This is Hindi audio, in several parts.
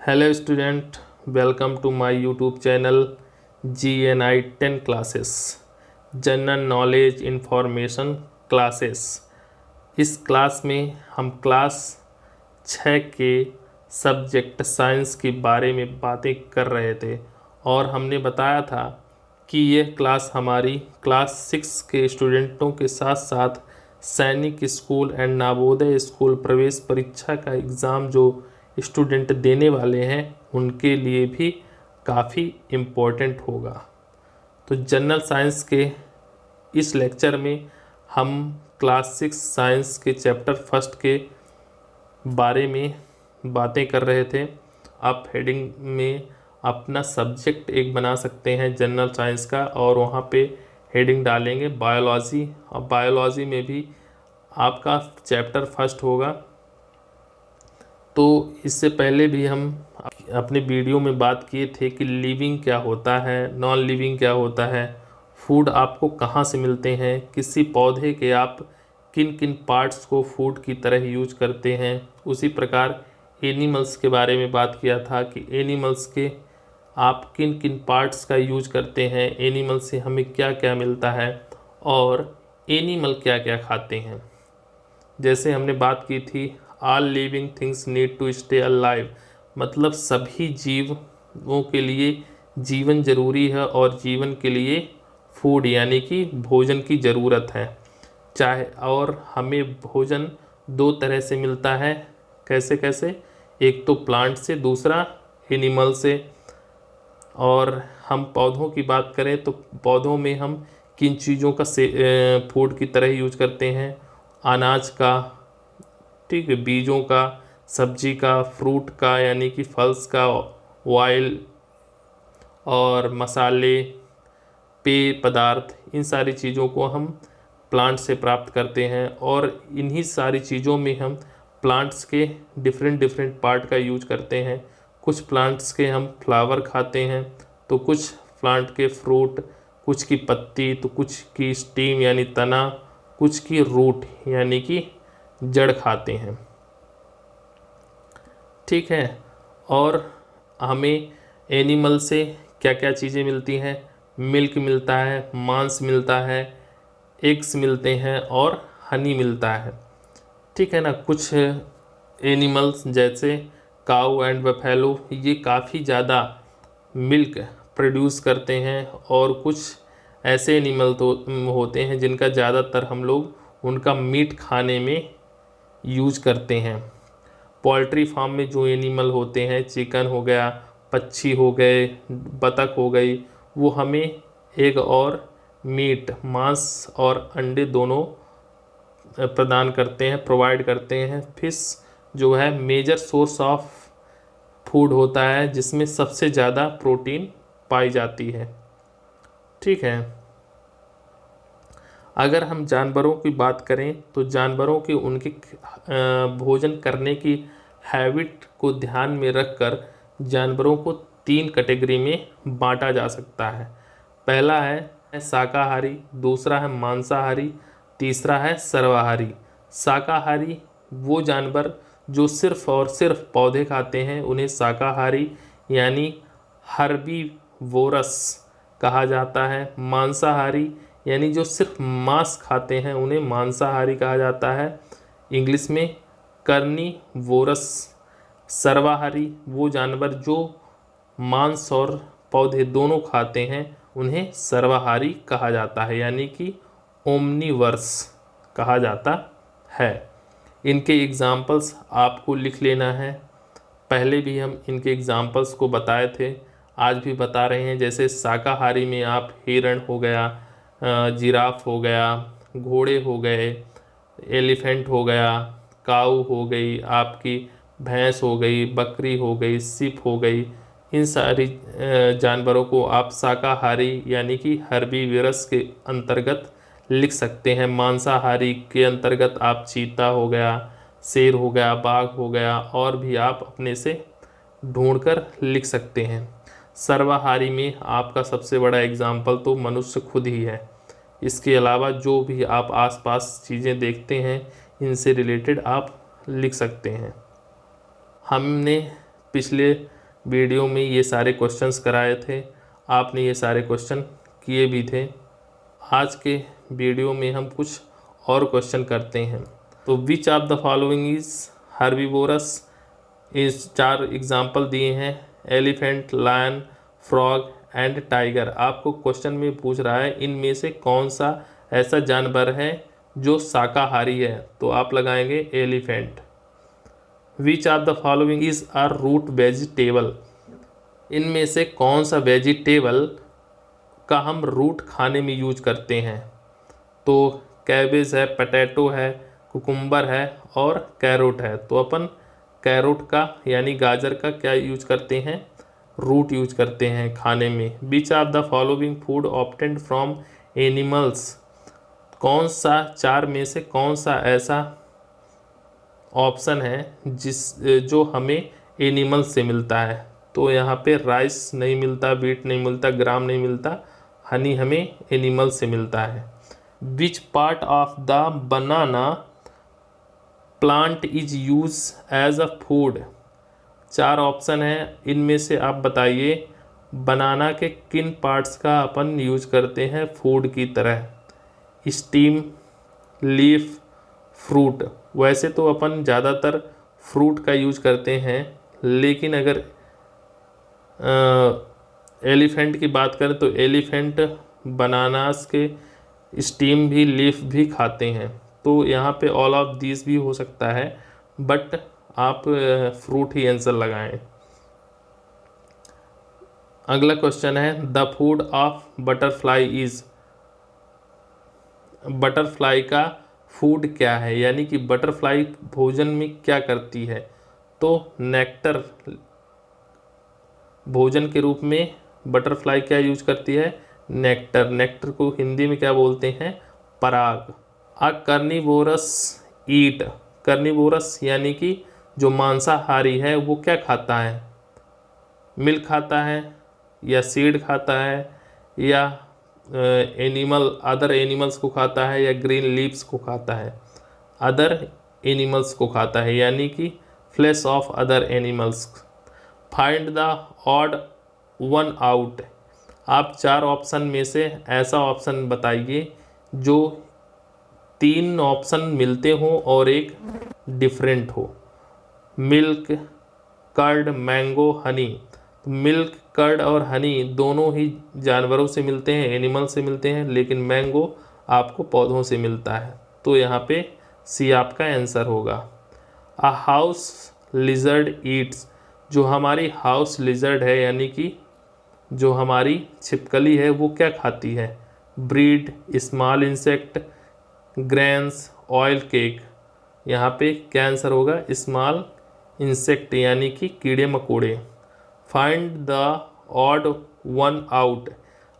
Hello student, welcome to my YouTube channel GNI 10 classes general knowledge information classes. इस क्लास में हम क्लास 6 के सब्जेक्ट साइंस के बारे में बातें कर रहे थे और हमने बताया था कि यह क्लास हमारी क्लास 6 के स्टूडेंटों के साथ साथ सैनिक स्कूल एंड नवोदय स्कूल प्रवेश परीक्षा का एग्ज़ाम जो स्टूडेंट देने वाले हैं उनके लिए भी काफ़ी इम्पोर्टेंट होगा। तो जनरल साइंस के इस लेक्चर में हम क्लास 6 साइंस के चैप्टर फर्स्ट के बारे में बातें कर रहे थे। आप हेडिंग में अपना सब्जेक्ट एक बना सकते हैं जनरल साइंस का और वहाँ पे हेडिंग डालेंगे बायोलॉजी, और बायोलॉजी में भी आपका चैप्टर फर्स्ट होगा। तो इससे पहले भी हम अपने वीडियो में बात किए थे कि लिविंग क्या होता है, नॉन लिविंग क्या होता है, फूड आपको कहाँ से मिलते हैं, किसी पौधे के आप किन किन पार्ट्स को फूड की तरह यूज करते हैं। उसी प्रकार एनिमल्स के बारे में बात किया था कि एनिमल्स के आप किन किन पार्ट्स का यूज करते हैं, एनिमल से हमें क्या क्या मिलता है और एनिमल क्या क्या खाते हैं। जैसे हमने बात की थी all living things need to stay alive, मतलब सभी जीवों के लिए जीवन जरूरी है और जीवन के लिए फूड यानी कि भोजन की ज़रूरत है। चाहे और हमें भोजन दो तरह से मिलता है। कैसे कैसे? एक तो प्लांट से, दूसरा एनिमल से। और हम पौधों की बात करें तो पौधों में हम किन चीज़ों का फूड की तरह यूज करते हैं? अनाज का, ठीक है, बीजों का, सब्जी का, फ्रूट का यानी कि फल्स का, ऑयल और मसाले, पेय पदार्थ, इन सारी चीज़ों को हम प्लांट से प्राप्त करते हैं। और इन्हीं सारी चीज़ों में हम प्लांट्स के डिफरेंट डिफरेंट पार्ट का यूज करते हैं। कुछ प्लांट्स के हम फ्लावर खाते हैं, तो कुछ प्लांट के फ्रूट, कुछ की पत्ती, तो कुछ की स्टीम यानी तना, कुछ की रूट यानी कि जड़ खाते हैं। ठीक है। और हमें एनिमल से क्या क्या चीज़ें मिलती हैं? मिल्क मिलता है, मांस मिलता है, एग्स मिलते हैं और हनी मिलता है। ठीक है ना। कुछ एनिमल्स जैसे काऊ एंड बफेलो ये काफ़ी ज़्यादा मिल्क प्रोड्यूस करते हैं और कुछ ऐसे एनिमल तो होते हैं जिनका ज़्यादातर हम लोग उनका मीट खाने में यूज करते हैं। पोल्ट्री फार्म में जो एनिमल होते हैं, चिकन हो गया, पक्षी हो गए, बतख हो गई, वो हमें एग और मीट, मांस और अंडे दोनों प्रदान करते हैं, प्रोवाइड करते हैं। फिश जो है मेजर सोर्स ऑफ फूड होता है जिसमें सबसे ज़्यादा प्रोटीन पाई जाती है। ठीक है। अगर हम जानवरों की बात करें तो जानवरों की उनके भोजन करने की हैबिट को ध्यान में रखकर जानवरों को 3 कैटेगरी में बांटा जा सकता है। पहला है शाकाहारी, दूसरा है मांसाहारी, तीसरा है सर्वाहारी। शाकाहारी वो जानवर जो सिर्फ और सिर्फ पौधे खाते हैं उन्हें शाकाहारी यानी हर्बीवोरस कहा जाता है। मांसाहारी यानी जो सिर्फ मांस खाते हैं उन्हें मांसाहारी कहा जाता है, इंग्लिश में कार्निवोरस। सर्वाहारी वो जानवर जो मांस और पौधे दोनों खाते हैं उन्हें सर्वाहारी कहा जाता है यानी कि ओमनीवर्स कहा जाता है। इनके एग्जाम्पल्स आपको लिख लेना है। पहले भी हम इनके एग्जाम्पल्स को बताए थे, आज भी बता रहे हैं। जैसे शाकाहारी में आप हिरण हो गया, जिराफ हो गया, घोड़े हो गए, एलिफेंट हो गया, काऊ हो गई, आपकी भैंस हो गई, बकरी हो गई, सिप हो गई, इन सारी जानवरों को आप शाकाहारी यानी कि हर्बीवोरस के अंतर्गत लिख सकते हैं। मांसाहारी के अंतर्गत आप चीता हो गया, शेर हो गया, बाघ हो गया और भी आप अपने से ढूंढकर लिख सकते हैं। सर्वाहारी में आपका सबसे बड़ा एग्जाम्पल तो मनुष्य खुद ही है। इसके अलावा जो भी आप आसपास चीज़ें देखते हैं इनसे रिलेटेड आप लिख सकते हैं। हमने पिछले वीडियो में ये सारे क्वेश्चंस कराए थे, आपने ये सारे क्वेश्चन किए भी थे। आज के वीडियो में हम कुछ और क्वेश्चन करते हैं। तो which of the following is herbivorous, इस 4 एग्जाम्पल दिए हैं, elephant, lion, frog and tiger. आपको क्वेश्चन में पूछ रहा है इनमें से कौन सा ऐसा जानवर है जो शाकाहारी है, तो आप लगाएंगे elephant. Which of the following is a root vegetable, इनमें से कौन सा वेजिटेबल का हम रूट खाने में यूज करते हैं, तो कैबेज है, पटैटो है, कुकुम्बर है और कैरोट है। तो अपन कैरोट का यानी गाजर का क्या यूज करते हैं, रूट यूज करते हैं खाने में। विच of the following food obtained from animals, कौन सा 4 में से कौन सा ऐसा ऑप्शन है जो हमें एनिमल से मिलता है, तो यहाँ पे राइस नहीं मिलता, बीट नहीं मिलता, ग्राम नहीं मिलता, हनी हमें एनिमल से मिलता है। Which part of the banana plant is use as a food, 4 option है, इनमें से आप बताइए बनाना के किन पार्ट्स का अपन यूज करते हैं फूड की तरह। Steam, leaf, fruit. वैसे तो अपन ज़्यादातर फ्रूट का यूज करते हैं, लेकिन अगर एलिफेंट की बात करें तो एलिफेंट बनानास के स्टीम भी, लीफ भी खाते हैं। तो यहाँ पे ऑल ऑफ दिस भी हो सकता है, बट आप फ्रूट ही आंसर लगाएं। अगला क्वेश्चन है the food of butterfly is, butterfly का फूड क्या है, यानी कि बटरफ्लाई भोजन में क्या करती है, तो नेक्टर भोजन के रूप में बटरफ्लाई क्या यूज करती है, नेक्टर। नेक्टर को हिंदी में क्या बोलते हैं, पराग। अ कार्निवोरस ईट, कार्निवोरस यानी कि जो मांसाहारी है वो क्या खाता है, मिल्क खाता है या सीड खाता है या अदर एनिमल्स को खाता है या ग्रीन लीव्स को खाता है, अदर एनिमल्स को खाता है यानी कि flesh of other animals. Find the odd one out, आप 4 ऑप्शन में से ऐसा ऑप्शन बताइए जो 3 ऑप्शन मिलते हो और एक डिफरेंट हो। Milk, curd, mango, honey. Milk, curd और हनी दोनों ही जानवरों से मिलते हैं, एनिमल से मिलते हैं, लेकिन मैंगो आपको पौधों से मिलता है। तो यहाँ पे सी आपका आंसर होगा। अ हाउस लिजर्ड ईट्स, जो हमारी हाउस लिजर्ड है यानी कि जो हमारी छिपकली है वो क्या खाती है, breed, small insect, grains, oil cake. यहाँ पे क्या आंसर होगा, स्मॉल इंसेक्ट यानी कि कीड़े मकोड़े। Find the odd one out,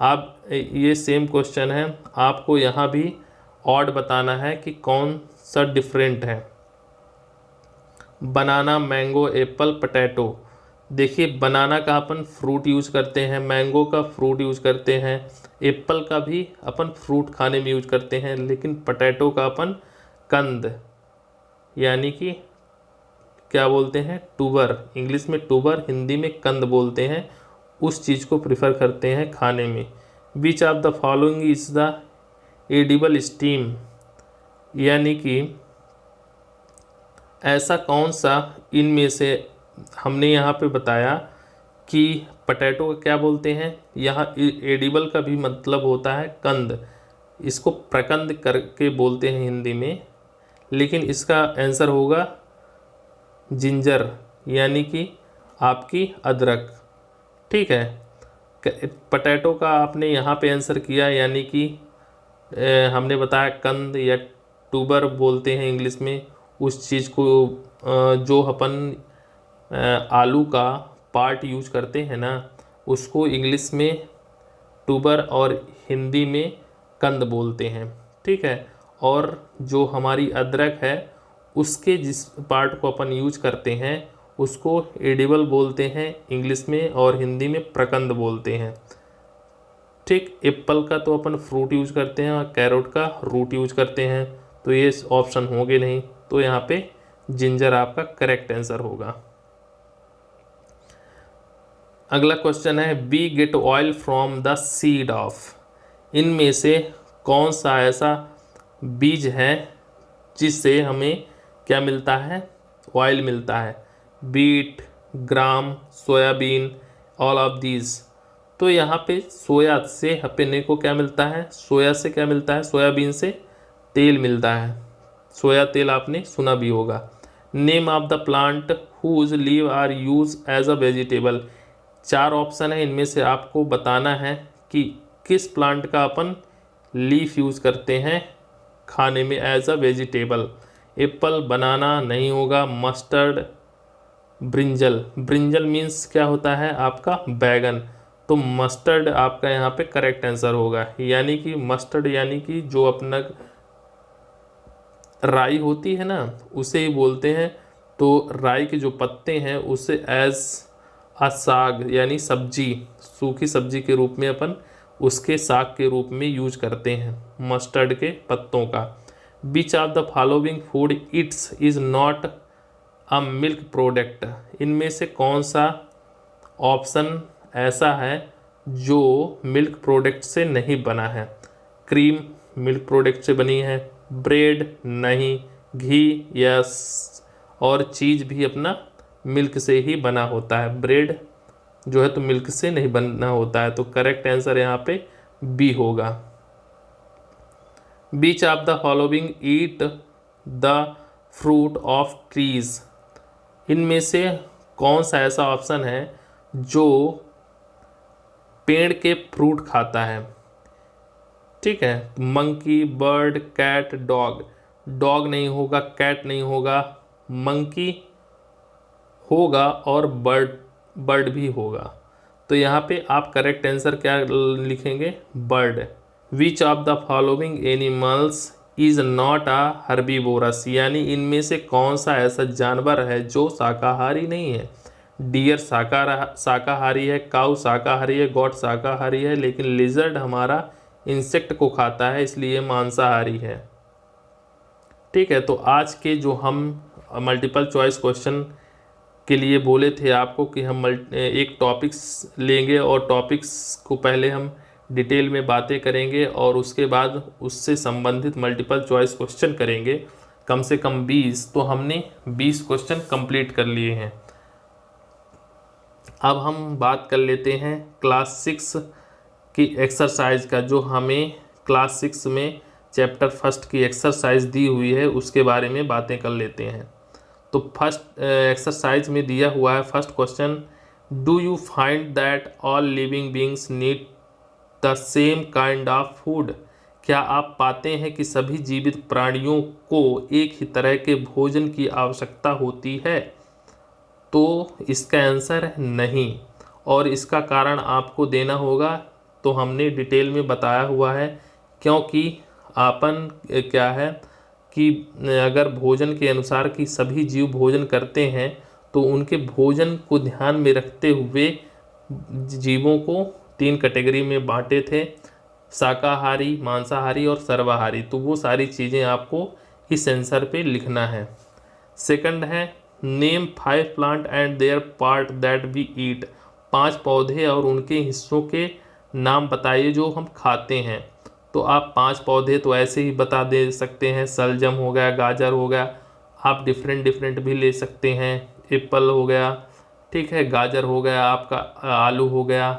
आप ये सेम क्वेश्चन है, आपको यहाँ भी ऑड बताना है कि कौन सा डिफरेंट है। बनाना, मैंगो, एप्पल, पटैटो। देखिए बनाना का अपन फ्रूट यूज करते हैं, मैंगो का फ्रूट यूज करते हैं, एप्पल का भी अपन फ्रूट खाने में यूज करते हैं, लेकिन पटैटो का अपन कंद यानी कि क्या बोलते हैं, टूबर, इंग्लिश में टूबर, हिंदी में कंद बोलते हैं, उस चीज़ को प्रिफर करते हैं खाने में। विच of the following is the edible steam, यानी कि ऐसा कौन सा इनमें से, हमने यहाँ पे बताया कि पटैटो का क्या बोलते हैं, यहाँ एडिबल का भी मतलब होता है कंद, इसको प्रकंद करके बोलते हैं हिंदी में, लेकिन इसका आंसर होगा जिंजर यानी कि आपकी अदरक। ठीक है, पटैटो का आपने यहाँ पे आंसर किया, यानी कि हमने बताया कंद या टूबर बोलते हैं इंग्लिश में उस चीज़ को जो अपन आलू का पार्ट यूज करते हैं ना, उसको इंग्लिश में टूबर और हिंदी में कंद बोलते हैं। ठीक है, और जो हमारी अदरक है उसके जिस पार्ट को अपन यूज करते हैं उसको एडिबल बोलते हैं इंग्लिश में, और हिंदी में प्रकंद बोलते हैं। ठीक, एप्पल का तो अपन फ्रूट यूज करते हैं और कैरोट का रूट यूज करते हैं, तो ये ऑप्शन होंगे नहीं, तो यहाँ पे जिंजर आपका करेक्ट आंसर होगा। अगला क्वेश्चन है we get oil from the seed of, इनमें से कौन सा ऐसा बीज है जिससे हमें क्या मिलता है, ऑयल मिलता है। Beet, gram, soybean, all of these. तो यहाँ पे सोया से अपने को क्या मिलता है, सोया से क्या मिलता है, सोयाबीन से तेल मिलता है। सोया तेल आपने सुना भी होगा। Name of the plant whose leave are use as a vegetable. 4 option है, इनमें से आपको बताना है कि किस प्लांट का अपन लीफ यूज़ करते हैं खाने में एज अ वेजिटेबल। एप्पल, बनाना नहीं होगा, मस्टर्ड, ब्रिंजल। ब्रिंजल मीन्स क्या होता है आपका बैगन, तो मस्टर्ड आपका यहाँ पे करेक्ट आंसर होगा। यानी कि मस्टर्ड यानी कि जो अपना राई होती है ना उसे ही बोलते हैं। तो राई के जो पत्ते हैं उसे एज अ साग यानी सब्जी, सूखी सब्जी के रूप में अपन उसके साग के रूप में यूज करते हैं मस्टर्ड के पत्तों का। विच of the following food it's is not a milk product, इनमें से कौन सा ऑप्शन ऐसा है जो मिल्क प्रोडक्ट से नहीं बना है। क्रीम मिल्क प्रोडक्ट से बनी है, ब्रेड नहीं, घी यस, और चीज़ भी अपना मिल्क से ही बना होता है। ब्रेड जो है तो मिल्क से नहीं बना होता है, तो करेक्ट आंसर यहाँ पे बी होगा। Which of the following eat the fruit of trees, इनमें से कौन सा ऐसा ऑप्शन है जो पेड़ के फ्रूट खाता है। ठीक है, monkey, bird, cat, dog. Dog नहीं होगा, कैट नहीं होगा, मंकी होगा और बर्ड भी होगा। तो यहाँ पे आप करेक्ट आंसर क्या लिखेंगे, bird. Which of the following animals is not a herbivorous, यानी इनमें से कौन सा ऐसा जानवर है जो शाकाहारी नहीं है। डियर शाकाहारी है, काऊ शाकाहारी है, गॉट शाकाहारी है, लेकिन लिजर्ड हमारा इंसेक्ट को खाता है इसलिए मांसाहारी है। ठीक है, तो आज के जो हम मल्टीपल चॉइस क्वेश्चन के लिए बोले थे आपको कि हम एक टॉपिक्स लेंगे और टॉपिक्स को पहले हम डिटेल में बातें करेंगे और उसके बाद उससे संबंधित मल्टीपल चॉइस क्वेश्चन करेंगे, कम से कम 20। तो हमने 20 क्वेश्चन कंप्लीट कर लिए हैं। अब हम बात कर लेते हैं क्लास 6 की एक्सरसाइज का, जो हमें क्लास 6 में चैप्टर फर्स्ट की एक्सरसाइज दी हुई है उसके बारे में बातें कर लेते हैं। तो फर्स्ट एक्सरसाइज में दिया हुआ है first question, do you find that all living beings need the same kind of food, क्या आप पाते हैं कि सभी जीवित प्राणियों को एक ही तरह के भोजन की आवश्यकता होती है। तो इसका आंसर है नहीं, और इसका कारण आपको देना होगा। तो हमने डिटेल में बताया हुआ है, क्योंकि आपन क्या है कि अगर भोजन के अनुसार कि सभी जीव भोजन करते हैं तो उनके भोजन को ध्यान में रखते हुए जीवों को 3 कैटेगरी में बांटे थे, शाकाहारी, मांसाहारी और सर्वाहारी। तो वो सारी चीज़ें आपको इस आंसर पे लिखना है। सेकंड है name 5 plant and their part that we eat, 5 पौधे और उनके हिस्सों के नाम बताइए जो हम खाते हैं। तो आप 5 पौधे तो ऐसे ही बता दे सकते हैं, सलजम हो गया, गाजर हो गया, आप डिफरेंट भी ले सकते हैं, एप्पल हो गया, ठीक है, गाजर हो गया, आपका आलू हो गया,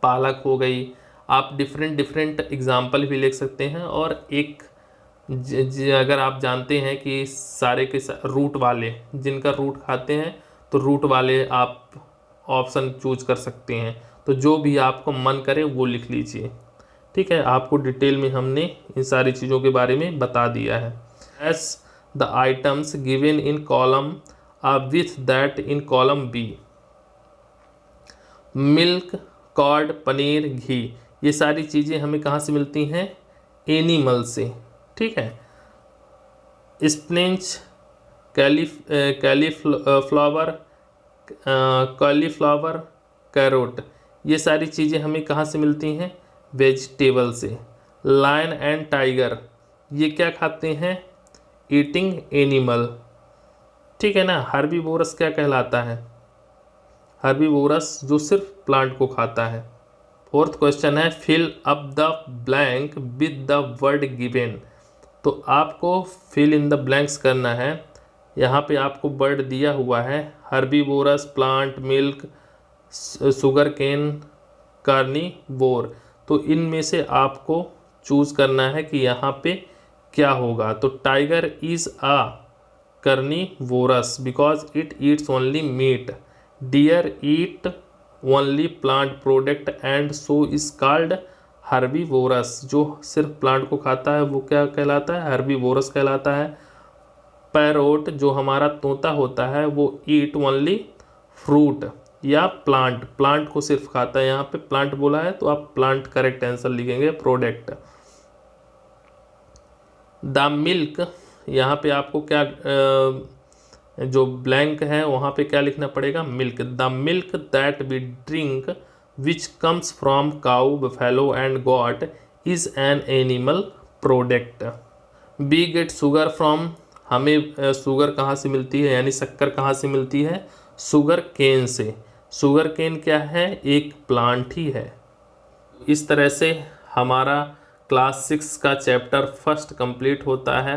पालक हो गई। आप डिफरेंट एग्जाम्पल भी लिख सकते हैं। और एक अगर आप जानते हैं कि सारे के रूट वाले जिनका रूट खाते हैं तो रूट वाले आप ऑप्शन चूज कर सकते हैं। तो जो भी आपको मन करे वो लिख लीजिए। ठीक है, आपको डिटेल में हमने इन सारी चीज़ों के बारे में बता दिया है। As the items given in column with that in column B, milk, curd, paneer, ghee, ये सारी चीज़ें हमें कहाँ से मिलती हैं, एनिमल से। ठीक है, स्पिनच, कॉलीफ्लावर, कैरोट, ये सारी चीज़ें हमें कहाँ से मिलती हैं, वेजिटेबल से। लायन एंड टाइगर, ये क्या खाते हैं, ईटिंग एनिमल। ठीक है ना। हर्बीवोरस क्या कहलाता है, हर्बीवोरस जो सिर्फ प्लांट को खाता है। फोर्थ क्वेश्चन है fill up the blank with the word given. तो आपको फिल इन द ब्लैंक्स करना है। यहाँ पे आपको वर्ड दिया हुआ है herbivorous, plant, milk, sugar cane, carnivore. तो इनमें से आपको चूज करना है कि यहाँ पे क्या होगा। तो tiger is a carnivorous because it eats only meat. Deer eat only plant product and so is called herbivorous. जो सिर्फ प्लांट को खाता है वो क्या कहलाता है? हर्बीवोरस कहलाता है। पैरोट जो हमारा तोता होता है वो ईट ओनली फ्रूट या प्लांट, प्लांट को सिर्फ खाता है। यहाँ पे प्लांट बोला है तो आप प्लांट करेक्ट आंसर लिखेंगे, प्रोडक्ट। द मिल्क, यहाँ पे आपको क्या जो ब्लैंक है वहाँ पे क्या लिखना पड़ेगा? Milk. The milk that we drink which comes from cow, buffalo and goat is an animal product. We get sugar from, हमें शुगर कहाँ से मिलती है यानी शक्कर कहाँ से मिलती है? शुगर केन से। शुगर केन क्या है? एक प्लांट ही है। इस तरह से हमारा क्लास 6 का चैप्टर फर्स्ट कंप्लीट होता है।